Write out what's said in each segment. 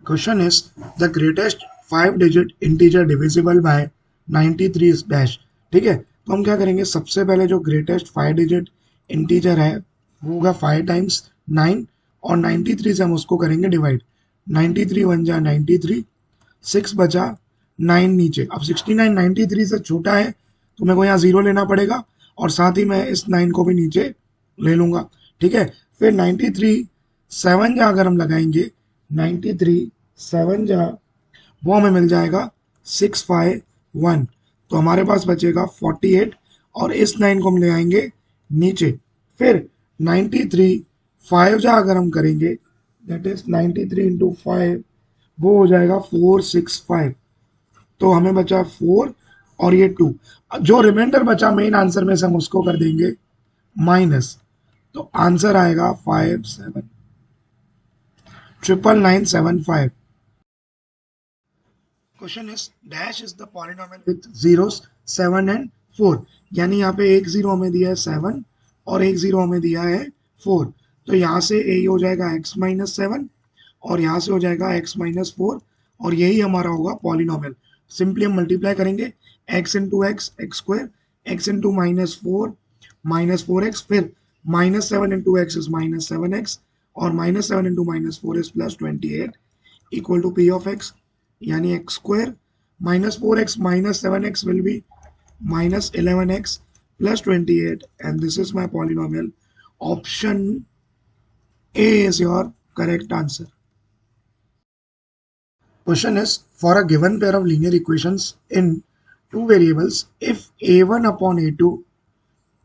Question is the greatest 5 digit integer divisible by 93 is dash. ठीक है, तो हम क्या करेंगे, सबसे पहले जो ग्रेटेस्ट 5 डिजिट इंटीजर है वो होगा 5 टाइम्स 9 और 93 से हम उसको करेंगे डिवाइड। 93 वन जा 93, 6 बचा 9 नीचे। अब 69 93 से छोटा है तो मेरे को यहाँ 0 लेना पड़ेगा और साथ ही मैं इस 9 को भी नीचे ले लूँगा। ठीक है, फिर 93 7 जा अगर हम लगाएंगे, 93 7 जा वो हमें मिल जाएगा 651। तो हमारे पास बचेगा 48 और इस 9 को हम ले आएंगे नीचे। फिर 93 5 जा अगर हम करेंगे, दैट इज 93 इंटू 5, वो हो जाएगा 465। तो हमें बचा 4 और ये 2। जो रिमाइंडर बचा मेन आंसर में से हम उसको कर देंगे माइनस। तो आंसर आएगा 57,999,755। Question is dash is the polynomial with zeros 7 and 4। यानी यहाँ पे एक जीरो हमें दिया है 7 और एक जीरो हमें दिया है 4। तो यहाँ से ये हो जाएगा x माइनस 7 और यहाँ से हो जाएगा x माइनस 4 और यही हमारा होगा पॉलिनोमियल। सिंपली हम मल्टीप्लाई करेंगे x into x x square, x into minus four x, फिर minus 7 into x is minus 7x और minus 7 into minus 4 is plus 28 equal to p of x, यानी x square minus 4x minus 7x will be minus 11x plus 28 and this is my polynomial. Option A is your correct answer. Question is, for a given pair of linear equations in two variables, if a1 upon a2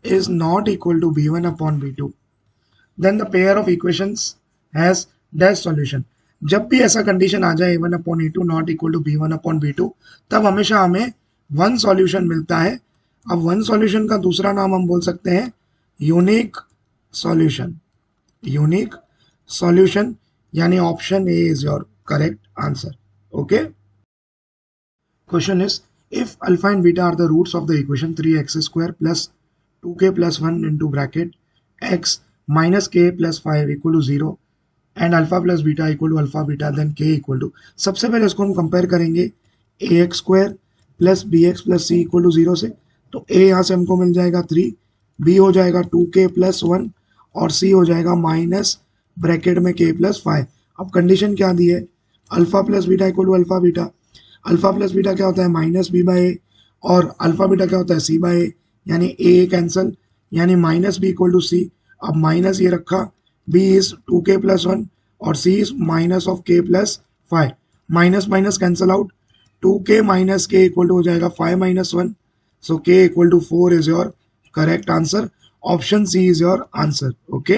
is not equal to b1 upon b2, then the pair of equations has dash solution. जब भी ऐसा condition आ जाए a1 upon a2 not equal to b1 upon b2, तब हमेशा हमें one solution मिलता है। अब वन सॉल्यूशन का दूसरा नाम हम बोल सकते हैं यूनिक सॉल्यूशन। यूनिक सॉल्यूशन यानी option A is your correct answer. Okay, question is if alpha and beta are the roots of the equation 3x square plus 2k plus 1 into bracket x minus k plus 5 equal to 0 and alpha plus beta equal to alpha beta then k equal to. सबसे पहले इसको हम compare करेंगे a x square plus b x plus C equal to 0 से। तो ए यहाँ से हमको मिल जाएगा 3, बी हो जाएगा 2k प्लस 1 और सी हो जाएगा माइनस ब्रैकेट में k प्लस 5। अब कंडीशन क्या दी है, alpha plus beta equal to alpha beta. Alpha plus beta क्या होता है माइनस बी बाई ए और अल्फा बीटा क्या होता है सी बाई ए, यानी ए कैंसल यानी माइनस बी इक्वल टू सी। अब माइनस ये रखा, बी इज 2k प्लस 1 और c is minus of k plus 5। Minus minus cancel out, 2k minus k equal to हो जाएगा 5 minus 1। So k equal to 4 is your correct answer. Option C is your answer. Okay,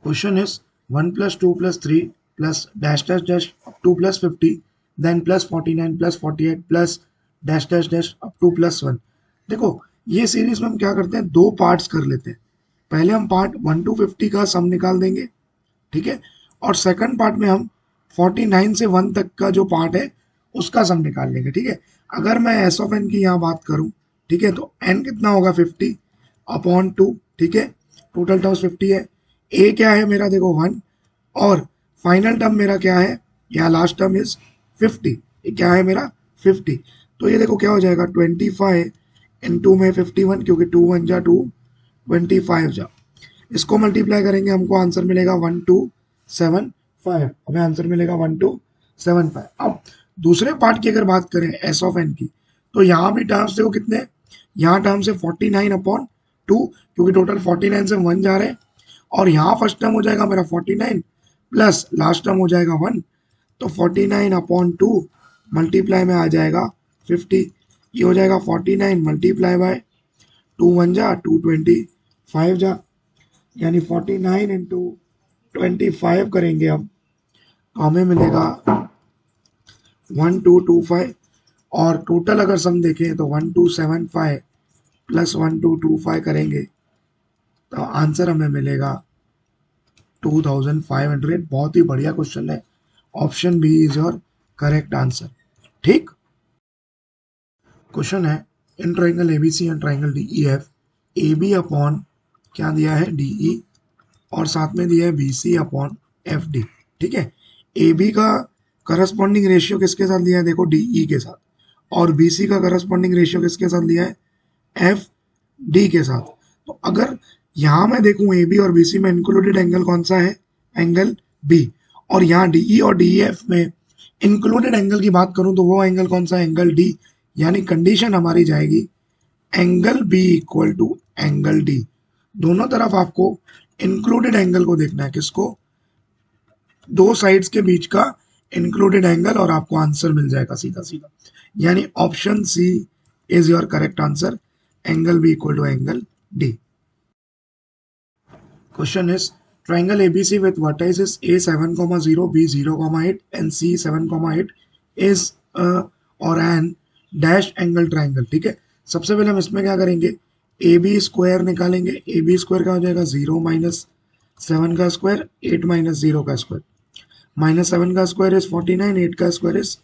question is 1 plus 2 plus 3 plus dash dash dash up to plus 50 then plus 49 plus 48 plus dash dash dash up to plus 1। देखो ये series में हम क्या करते हैं, दो parts कर लेते हैं। पहले हम पार्ट 1 टू 50 का सम निकाल देंगे, ठीक है, और सेकंड पार्ट में हम 49 से 1 तक का जो पार्ट है उसका सम निकाल लेंगे। ठीक है, अगर मैं एस ऑफ एन की यहाँ बात करूँ, ठीक है, तो एन कितना होगा 50 अपॉन 2। ठीक है, टोटल टर्म्स 50 है। ए क्या है मेरा, देखो 1 और फाइनल टर्म मेरा क्या है, या लास्ट टर्म इज 50। ये क्या है मेरा 50। तो ये देखो क्या हो जाएगा 25 इंटू में 51, क्योंकि 2 1 जा 2, 25 जा, इसको मल्टीप्लाई करेंगे हमको आंसर मिलेगा 1275। हमें आंसर मिलेगा 1275। अब दूसरे पार्ट की अगर बात करें एस ऑफ एन की, तो यहाँ भी टर्म्स देखो कितने, यहाँ टर्म्स है 49 अपॉन 2, क्योंकि टोटल 49 से 1 जा रहे हैं, और यहाँ फर्स्ट टर्म हो जाएगा मेरा 49 प्लस लास्ट टर्म हो जाएगा 1। तो 49 अपॉन 2 मल्टीप्लाई में आ जाएगा 50। ये हो जाएगा 49 मल्टीप्लाई बाय 2 1 जा 2 25 जा, यानी 49 इंटू 25 करेंगे हम, तो हमें मिलेगा 1225। और टोटल अगर सम देखें तो 1275 प्लस 1225 करेंगे तो आंसर हमें मिलेगा 2500। बहुत ही बढ़िया क्वेश्चन है। Option B is your correct answer. ठीक, क्वेश्चन है in triangle ABC and triangle DEF A B upon क्या दिया है डीई और साथ में दिया है B C upon F D. ठीक है। ए बी का करस्पॉन्डिंग रेशियो किसके साथ लिया है, देखो डीई के साथ, और बीसी का करस्पॉन्डिंग रेशियो किसके साथ लिया है, एफ डी के साथ। तो अगर यहाँ मैं देखूं ए बी और बीसी में इंक्लूडेड एंगल कौन सा है, एंगल बी, और यहाँ डीई और डीएफ में इंक्लूडेड एंगल की बात करूं तो वो एंगल कौन सा है, एंगल डी। यानी कंडीशन हमारी जाएगी angle B equal to angle D. दोनों तरफ आपको इंक्लूडेड एंगल को देखना है, किसको, दो साइड्स के बीच का इंक्लूडेड एंगल, और आपको आंसर मिल जाएगा सीधा सीधा। यानी option C is your correct answer, angle B equal to angle D. Question is triangle ABC with vertices A 7,0, B 0,8 and C 7,8 is a or an dash angle triangle। ठीक है, सबसे पहले हम इसमें क्या करेंगे, ए बी स्क्वायर निकालेंगे। ए B square का हो जाएगा 0 माइनस 7 का स्क्वायर, 8 माइनस 0 का स्क्वायर, माइनस 7 का स्क्वायर इज 49, 8 का स्क्वायर इज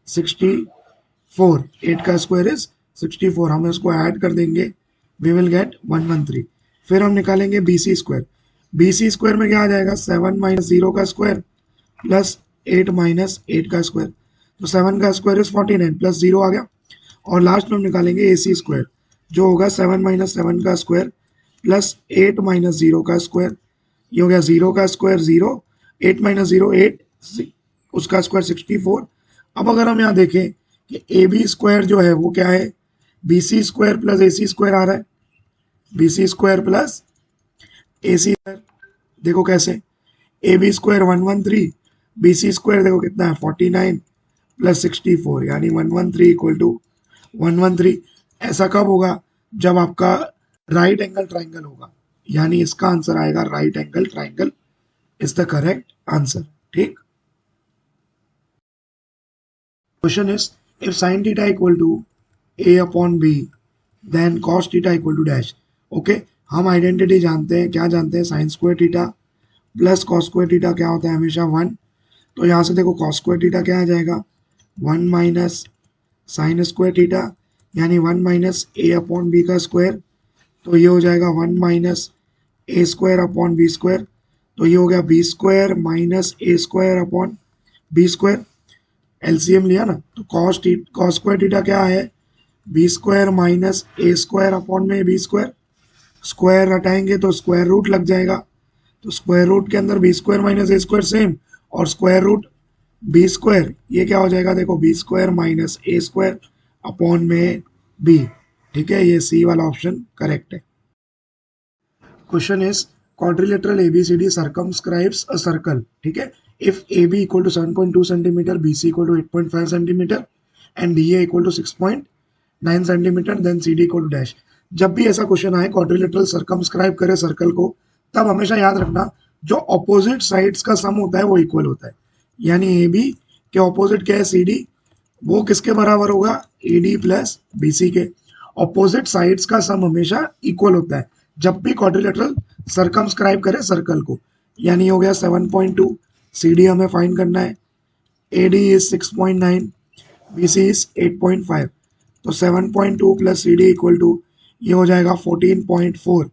64, 8 का स्क्वायर इज 64। हम इसको ऐड कर देंगे, वी विल गेट 113। फिर हम निकालेंगे B C square. B C square में क्या आ जाएगा, 7 माइनस 0 का स्क्वायर प्लस 8 माइनस 8 का स्क्वायर, तो 7 का स्क्वायर इज 49 प्लस 0 आ गया। और लास्ट में हम निकालेंगे ए सी स्क्वायर, जो होगा 7 माइनस 7 का स्क्वायर प्लस 8 माइनस 0 का स्क्वायर, ये हो गया 0 का स्क्वायर 0, 8 माइनस 0 8, उसका स्क्वायर 64। अब अगर हम यहाँ देखें कि ए बी स्क्वायर जो है वो क्या है, B C square plus A C square आ रहा है, B C square plus A C square, देखो कैसे, A B square 113, B C square देखो कितना है 49 प्लस 64, यानी 113 इक्वल टू 113। ऐसा कब होगा, जब आपका राइट एंगल ट्राइंगल होगा, यानी इसका आंसर आएगा right angle triangle is the correct answer. ठीक, question is if sine theta equal to a upon b then cos theta equal to dash. Okay, हम आइडेंटिटी जानते हैं, क्या जानते हैं, sine square theta plus cos square theta क्या होता है, हमेशा 1। तो यहाँ से देखो कॉस स्क्वायर थीटा क्या आ जाएगा, 1 माइनस साइन स्क्वायर थीटा, यानी 1 माइनस ए अपॉन बी का स्क्वायर, तो ये हो जाएगा 1 minus a square upon b square, तो ये हो गया b square minus a square upon b square. LCM लिया ना, तो कॉस स्क्वायर थीटा क्या है, b square minus a square upon में बी स्क्वायर, स्क्वायर हटाएंगे तो स्क्वायर रूट लग जाएगा, तो स्क्वायर रूट के अंदर B square minus a square same, और स्क्वायर रूट बी स्क्वायर, ये क्या हो जाएगा, देखो B square minus a square upon में बी। ठीक है, ये सी वाला ऑप्शन करेक्ट है। Question is quadrilateral ABCD circumscribes a circle। ठीक है, if AB equal to 7.2 centimeter, BC equal to 8.5 centimeter and DA equal to 6.9 centimeter, then CD equal to dash। जब भी ऐसा क्वेश्चन आए क्वाड्रिलेटरल सर्कमस्क्राइब करे circle को, तब हमेशा याद रखना जो ऑपोजिट साइड्स का सम होता है वो इक्वल होता है। यानी ए बी के ऑपोजिट क्या है, सी डी, वो किसके बराबर होगा, A D plus B C के। ऑपोजिट साइड्स का सम हमेशा इक्वल होता है जब भी क्वाड्रिलेटरल सर्कमस्क्राइब करे सर्कल को। यानी हो गया 7.2, सी डी हमें फाइंड करना है, A D is 6.9, B C is 8.5, तो 7.2 plus C D equal to ये हो जाएगा 14.4,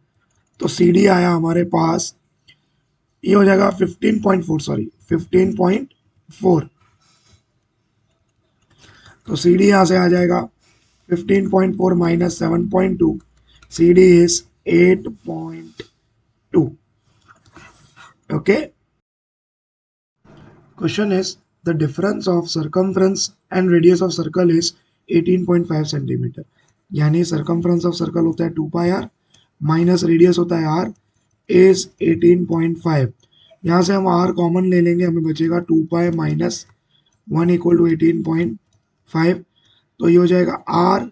तो सी डी आया हमारे पास, ये हो जाएगा 15.4, सॉरी 15.4, तो सी डी यहाँ से आ जाएगा 15.4 minus 7.2, C D is 8.2। Okay, question is the difference of circumference and radius of circle is 18.5 centimetre. यानी सर्कमफ्रेंस ऑफ सर्कल होता है 2 पाई आर माइनस रेडियस होता है आर इज 18.5। यहाँ से हम आर कॉमन ले लेंगे, हमें बचेगा 2 पाई माइनस 1 इक्वल टू 18.5, तो ये हो जाएगा आर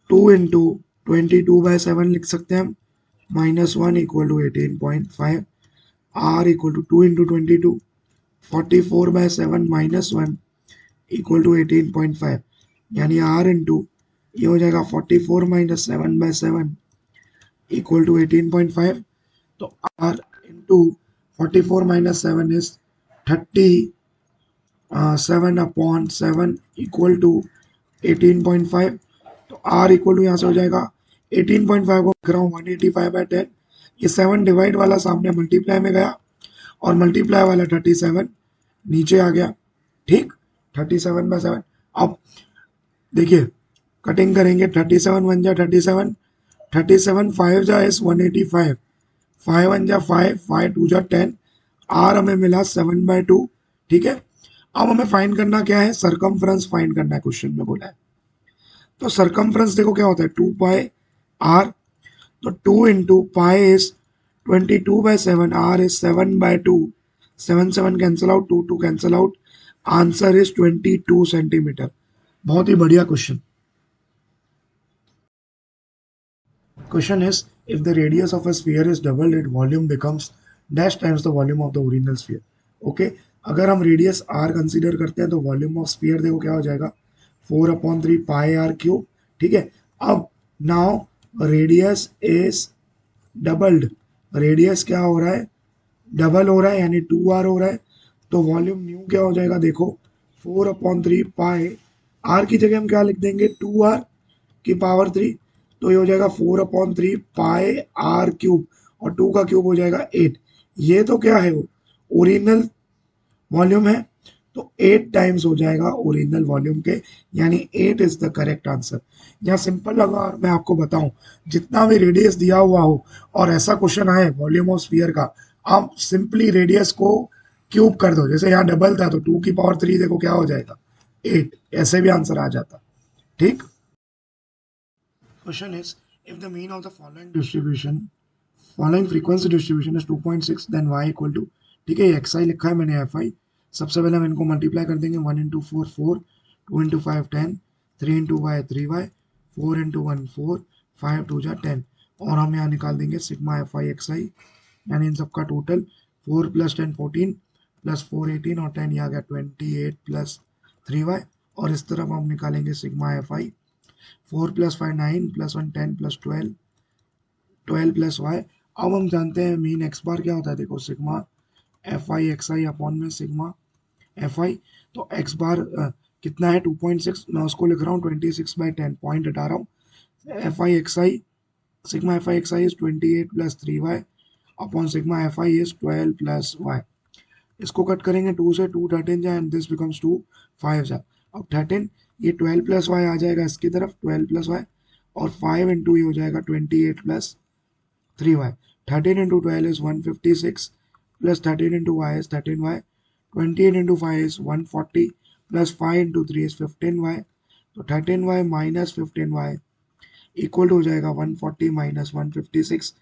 2 इंटू 22/7 लिख सकते हैं हम, minus 1 equal to 18.5, R equal to 2 into 22, 44/7 minus 1 equal to 18.5, यानी आर इंटू ये हो जाएगा 44 माइनस 7/7 इक्वल टू 18.5, तो R into 44 minus 7 is 37/7 equal to 18.5, तो आर इक्वल टू यहाँ से हो जाएगा 18.5 को लिख रहा हूँ 185/10, ये 7 डिवाइड वाला सामने मल्टीप्लाई में गया और मल्टीप्लाई वाला 37 नीचे आ गया, ठीक, 37/7। अब देखिए कटिंग करेंगे, 37 बन जा 37, 37 5 जा इज 185, 5 1 जा 5, 5 2 जा 10, आर हमें मिला 7/2, ठीक है। अब हमें फाइंड करना क्या है, सरकमफ्रेंस फाइंड करना है, क्वेश्चन में बोला है। तो सरकमफ्रेंस देखो क्या होता है, 2 पाई आर, तो 2 into pi is 22/7, R is 7/2, 7 7 cancel out, 2 2 cancel out, answer is 22 centimetre. बहुत ही बढ़िया question. Question is, if the radius of a sphere is doubled, its volume becomes dash times the volume of the original sphere. Okay, अगर हम radius r consider करते हैं तो volume of sphere देखो क्या हो जाएगा, 4/3 पाई आर क्यूब, ठीक है। अब now radius is doubled, radius क्या हो रहा है, डबल हो रहा है, यानी 2r हो रहा है, तो वॉल्यूम न्यू क्या हो जाएगा, देखो 4/3 पाई, r की जगह हम क्या लिख देंगे, 2r की पावर 3, तो ये हो जाएगा 4/3 पाई आर क्यूब, और 2 का क्यूब हो जाएगा 8। ये तो क्या है, वो ओरिजिनल वॉल्यूम है, तो 8 टाइम्स हो जाएगा ओरिजिनल वॉल्यूम के, यानी 8 इज द करेक्ट आंसर। यहाँ सिंपल लगा, और मैं आपको बताऊं, जितना भी रेडियस दिया हुआ हो और ऐसा क्वेश्चन आए वॉल्यूम ऑफ स्फीयर का, आप सिंपली रेडियस को क्यूब कर दो, जैसे यहाँ डबल था तो 2 की पावर 3 देखो क्या हो जाएगा, 8, ऐसे भी आंसर आ जाता, ठीक। Question is, if the mean of the following frequency distribution is 2.6, then y equal to, ठीक है, ये xi लिखा है मैंने fi, सबसे पहले हम इनको मल्टीप्लाई कर देंगे, 1 into 4 4, 2 into 5 10, 3 into y 3y, 4 into 1 4, 5 2 जा 10, और हम यहाँ निकाल देंगे सिग्मा fi xi, यानी इन सबका टोटल 4 + 10 14 + 4 18, और 10 ये आ गया 28 + 3y, और इस तरफ हम निकालेंगे सिग्मा fi, 4 + 5 9 + 1 10 + 12 12 + y। अब हम जानते हैं मीन एक्स बार क्या होता है, देखो sigma F I x I upon में सिग्मा एफ आई, तो एक्स बार कितना है 2.6, मैं उसको लिख रहा हूँ 26/10, पॉइंट हटा रहा हूँ, F I x I, sigma F I x I is 28 + 3y upon sigma F I is 12 + y। इसको कट करेंगे, 2 से 2 13 जाए, एंड दिस बिकम्स 2 5 जा, अब 13, ये 12 + y आ जाएगा इसकी तरफ, 12 + y, और 5 इंटू ये हो जाएगा 28 + 3y, 13 into 12 is 156 plus 13 into y is 13y, 28 into 5 is 140 plus 5 into 3 is 15y, तो 13y minus 15y इक्वल हो जाएगा 140 minus 156,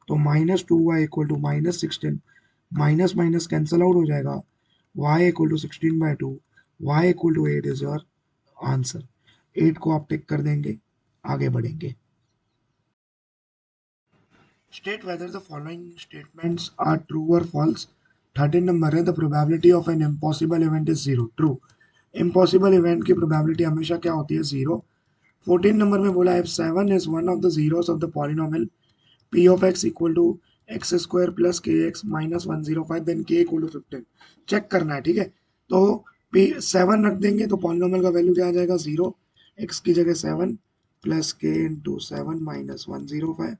तो -2y equal to -16, minus minus cancel out हो जाएगा, y equal to 16/2, y equal to 8 is your answer. 8 को आप टिक कर देंगे, आगे बढ़ेंगे। State whether the following statements are true or false। 13 number है, the probability of an impossible event is 0, true। impossible event की probability हमेशा क्या होती है, 0। 14 नंबर में बोला if 7 is one of the zeros of the polynomial p of x equal to x square plus kx minus 105, then k equal to 15। Check करना है, ठीक है। तो p 7 रख देंगे तो पॉलिनोमियल का वैल्यू क्या आ जाएगा, 0, x की जगह 7 प्लस k इंटू 7 माइनस 105,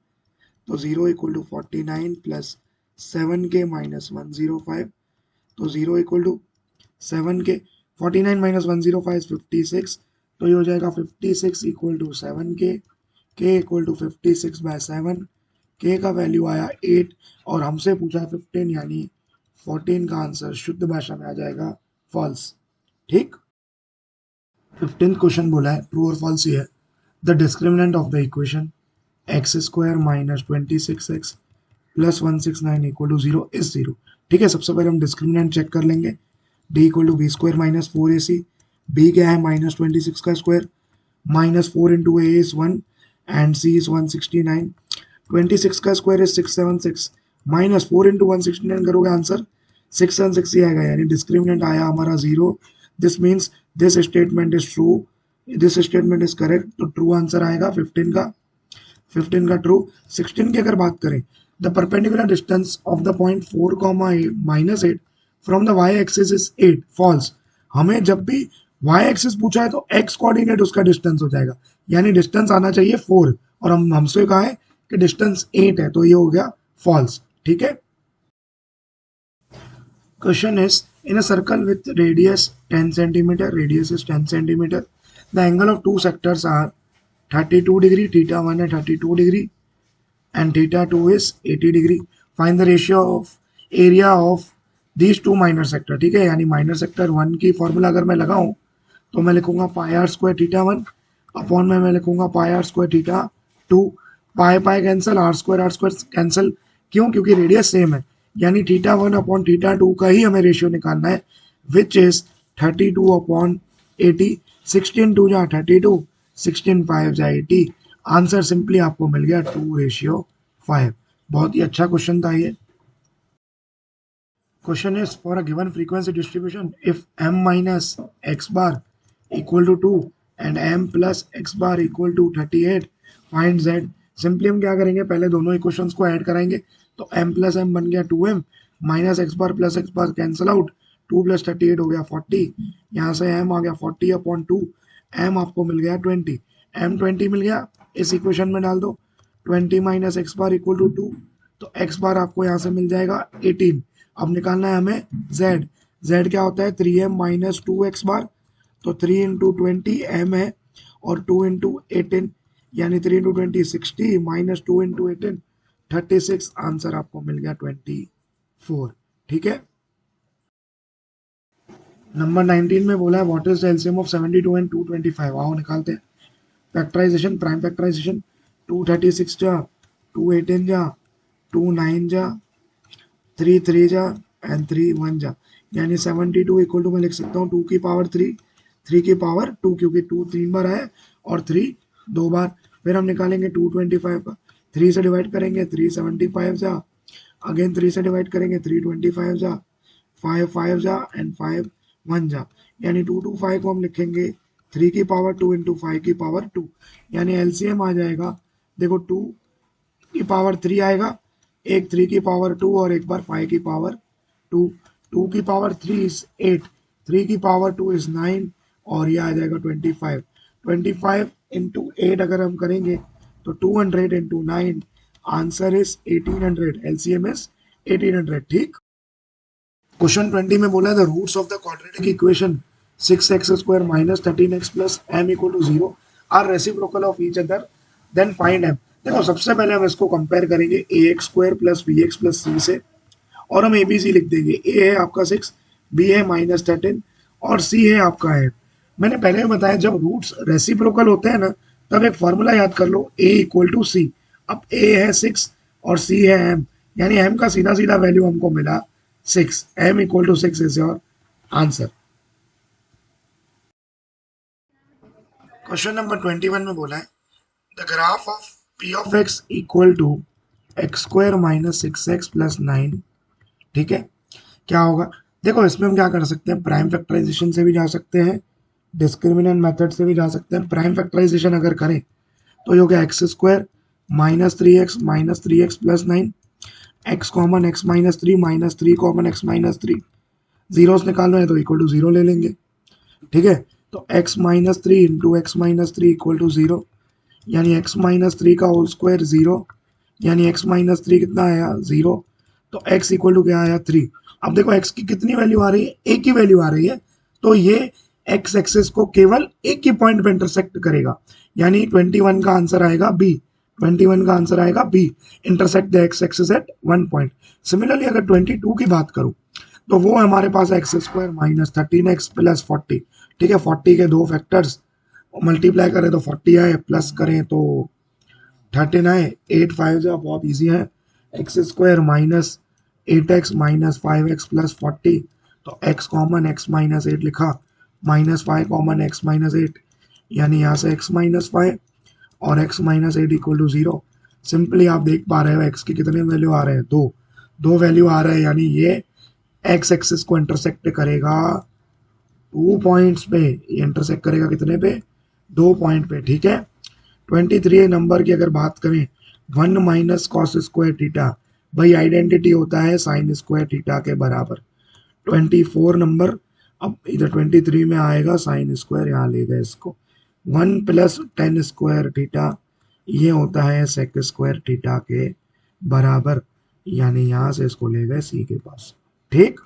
तो 0 equal to 49 plus 7k minus 105, तो 0 equal to 7k, 49 minus 105 is 56, तो ये हो जाएगा 56 equal to 7k, k equal to 56/7, k का वैल्यू आया 8, और हमसे पूछा 15, यानी 14 का आंसर शुद्ध भाषा में आ जाएगा फॉल्स, ठीक। 15th क्वेश्चन बोला है ट्रू और फॉल्स ही है। The discriminant of the equation x² minus 26x plus 169 equal to 0 is 0, ठीक है। सबसे पहले हम डिस्क्रिमिनेंट चेक कर लेंगे, d equal to b² minus 4ac, b क्या है -26 का square, -4 into a is 1 and c is 169, 26 का स्क्वायर इज 676, -4 इंटू 169 करोगे आंसर 676 ही आएगा, यानी डिस्क्रिमिनेंट आया हमारा 0। This means this statement is true, this statement is correct, तो ट्रू आंसर आएगा 15 का ट्रू। 16 की अगर बात करें, the perpendicular distance of the point 4, -8 from the y axis is 8, false. हमें जब भी y एक्सिस पूछा है तो x कोऑर्डिनेट उसका डिस्टेंस हो जाएगा, यानी डिस्टेंस आना चाहिए 4, और हम हमसे कहा है कि डिस्टेंस 8 है, तो ये हो गया फॉल्स, ठीक है। Question is, in a circle with radius 10 centimeter, radius is 10 centimeter, the angle of two sectors are 32 degree, theta 1 is 32 degree and theta 2 is 80 degree. Find the ratio of area of these two minor sector. ठीक है, यानी minor sector 1 की formula अगर मैं लगाऊं तो मैं लिखूंगा pi r square theta 1 upon में मैं लिखूंगा pi r square theta 2. Pi pi cancel, r square cancel. क्यों? क्योंकि रेडियस सेम है, यानी थीटा 1 अपॉन थीटा 2 का ही हमें रेशियो निकालना है, विच इज 32 अपॉन 80. 16 टू जा 32, 16 5 जा 80. आंसर सिंपली आपको मिल गया 2:5. बहुत ही अच्छा क्वेश्चन था ये. Question is, for a given frequency distribution, if m minus x bar equal to 2 and m plus x bar equal to 38, find z. Simply हम क्या करेंगे, पहले दोनों इक्वेशंस को ऐड कराएंगे. तो m प्लस m बन गया 2m, माइनस एक्स बार प्लस एक्स बार कैंसिल आउट, 2 प्लस 38 हो गया 40. यहाँ से m आ गया 40 अपॉन 2, m आपको मिल गया 20. m 20 मिल गया, इस इक्वेशन में डाल दो. 20 minus X bar equal to 2, तो एक्स बार आपको यहाँ से मिल जाएगा 18. अब निकालना है हमें z. z क्या होता है, 3m माइनस 2x बार. तो 3 इंटू 20 m है और 2 इंटू 18, यानी 3 इंटू 20 60 माइनस 2 इंटू 18 36. आंसर आपको मिल गया 24. ठीक है. नंबर 19 में बोला है what is the LCM of 72 and 225. आओ निकालते हैं. Factorisation, prime factorisation. 236 जा, 218 जा, 29 जा, 3 3 जा एंड 3 1 जा, यानी 72 इक्वल टू मैं लिख सकता हूँ 2 की पावर 3, 3 की पावर 2, क्योंकि 2 3 बार है और 3 2 बार. फिर हम निकालेंगे 225 का, 3 से डिवाइड करेंगे 375 जा, अगेन 3 से डिवाइड करेंगे 325 जा, 5 5 जा एंड 5 1 जा, यानी 225 को हम लिखेंगे 3 की पावर 2 इंटू 5 की पावर 2, यानी एलसीएम आ जाएगा. देखो 2 की पावर 3 आएगा, एक 3 की पावर 2 और एक बार 5 की पावर 2. 2 की पावर 3 इज 8, 3 की पावर 2 इज 9 और ये आ जाएगा 25. 25 इंटू 8 अगर हम करेंगे तो 200 into 9, answer is 1800. LCM is 1800. ठीक. क्वेश्चन 20 में बोला है the roots of the quadratic equation 6x square minus 13x plus m equal to 0 are reciprocal of each other, then find m. देखो सबसे पहले हम इसको कंपेयर करेंगे a x square plus b x plus c से, और हम A B C लिख देंगे. ए है आपका 6, बी है माइनस 13 और सी है आपका है. मैंने पहले भी बताया जब रूट्स रेसिप्रोकल होते हैं ना, तब एक फॉर्मूला याद कर लो, ए इक्वल टू सी. अब ए है 6 और सी है एम, यानी एम का सीधा सीधा वैल्यू हमको मिला 6. M equal to 6 is your answer. Question number 21 में बोला है the graph of p of x equal to X square minus 6x plus 9. ठीक है, क्या होगा. देखो इसमें हम क्या कर सकते हैं, प्राइम फैक्टराइजेशन से भी जा सकते हैं, डिस्क्रिमिनेंट मेथड से भी जा सकते हैं. प्राइम फैक्टराइजेशन अगर करें तो ये हो गया x square minus 3x plus 9, x common x minus 3 minus 3 common x minus 3, zeros निकालना है तो इक्वल टू 0 ले लेंगे. ठीक है, तो x minus 3 into X minus 3 equal to 0, यानी x माइनस 3 का होल स्क्वायर 0, यानी x माइनस 3 कितना आया 0, तो x इक्वल टू क्या आया 3. अब देखो x की कितनी वैल्यू आ रही है, एक ही वैल्यू आ रही है, तो ये x एक्सेस को केवल एक ही पॉइंट पे इंटरसेक्ट करेगा, यानी 21 का आंसर आएगा बी. 21 का आंसर आएगा b, intersect the x axis at 1 point. Similarly अगर 22 की बात करूं तो वो हमारे पास x square minus 13x plus 40. ठीक है, 40 के दो फैक्टर्स मल्टीप्लाई करें तो 40 आए, प्लस करें तो 13 आए, 8 5 जा, बहुत इजी है. X square minus 8x minus 5x plus 40, तो x कॉमन x माइनस 8 लिखा, माइनस 5 कॉमन x माइनस 8, यानी यहाँ से x माइनस 5 और x minus 8 equal to 0. Simply आप देख पा रहे हो x की कितने वैल्यू आ रहे हैं, दो वैल्यू आ रहे हैं, यानी ये x एक्सिस को इंटरसेक्ट करेगा 2 पॉइंट्स पे. ये इंटरसेक्ट करेगा कितने पे, 2 पॉइंट पे. ठीक है. 23 नंबर की अगर बात करें 1 माइनस कॉस स्क्वायर थीटा, भाई आइडेंटिटी होता है साइन स्क्वायर थीटा के बराबर. 24 नंबर, अब इधर 23 में आएगा साइन स्क्वायर, यहाँ ले गए इसको. 1 प्लस 10 स्क्वायर थीटा, ये होता है सेक स्क्वायर थीटा के बराबर, यानी यहाँ से इसको ले गए सी के पास. ठीक.